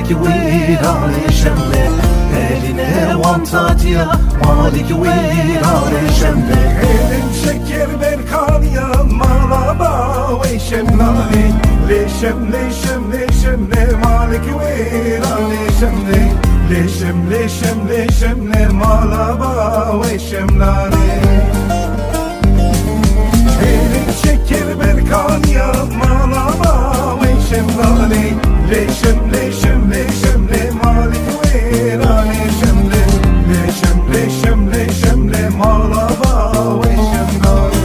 Maliki virane şemle, eline vantatıya Maliki virane şemle. Elin şeker ver kaniya malaba ve şemlane. Leşem leşem leşemle Maliki virane şemle. Leşem leşem leşemle malaba ve şemlane. Elin şeker ver kaniya malaba ve şemlane. Leşem leşem leşemle Maliki virane şemle. Leşem leşem leşemle malaba ve şemlane.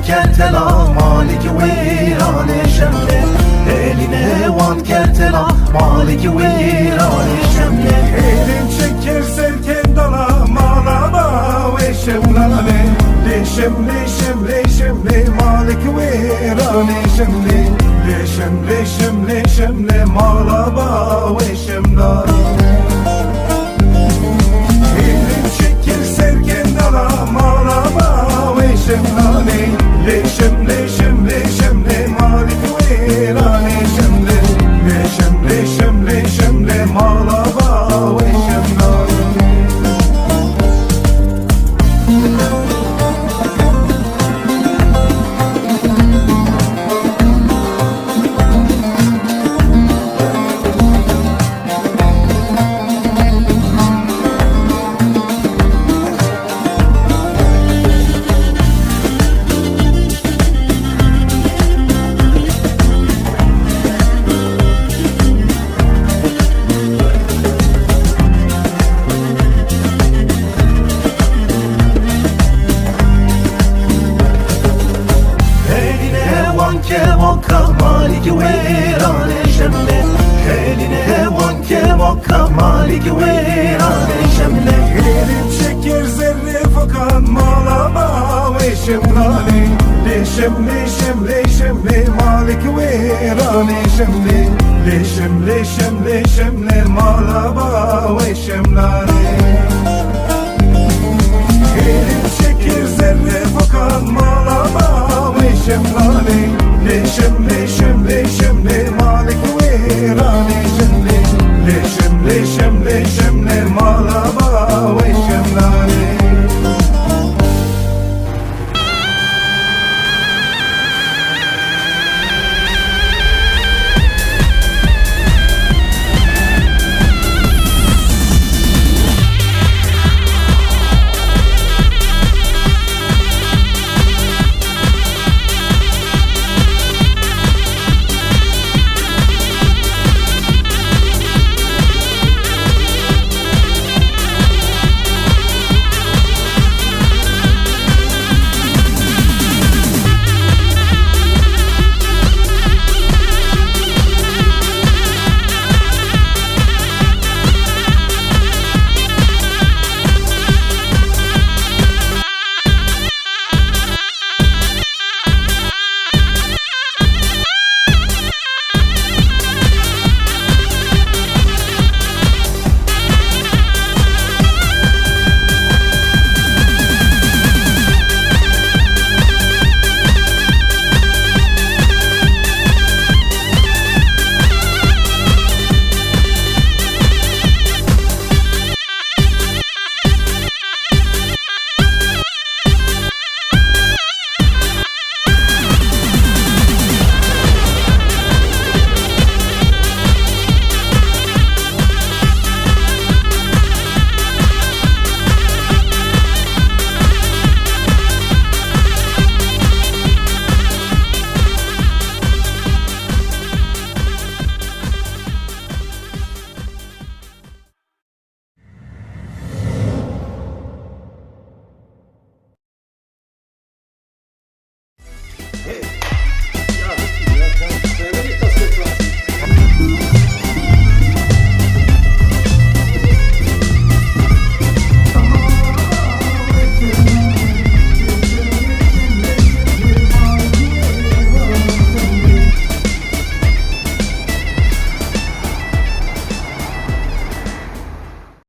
Kertela Maliki virane şemle, eline van kertela Maliki virane şemle. Elin çeker serken dala malaba ve şemlane. Leşem leşem leşemle Maliki virane şemle. Leşem leşem leşemle malaba ve şemlane. Elin çeker serken dala malaba ve şemlane. Leşem leşem leşemle Maliki virane şemle. Leşem leşem leşemle malaba ve şemlane. Maliki virane şemle, eline van kevaka Maliki virane şemle. Elin çeker zerre fakan malaba ve şemlane. Leşem leşem leşemle Maliki virane şemle. Leşem leşem leşemle malaba ve şemlane. Elin çeker zerre fakan malaba ve şemlane.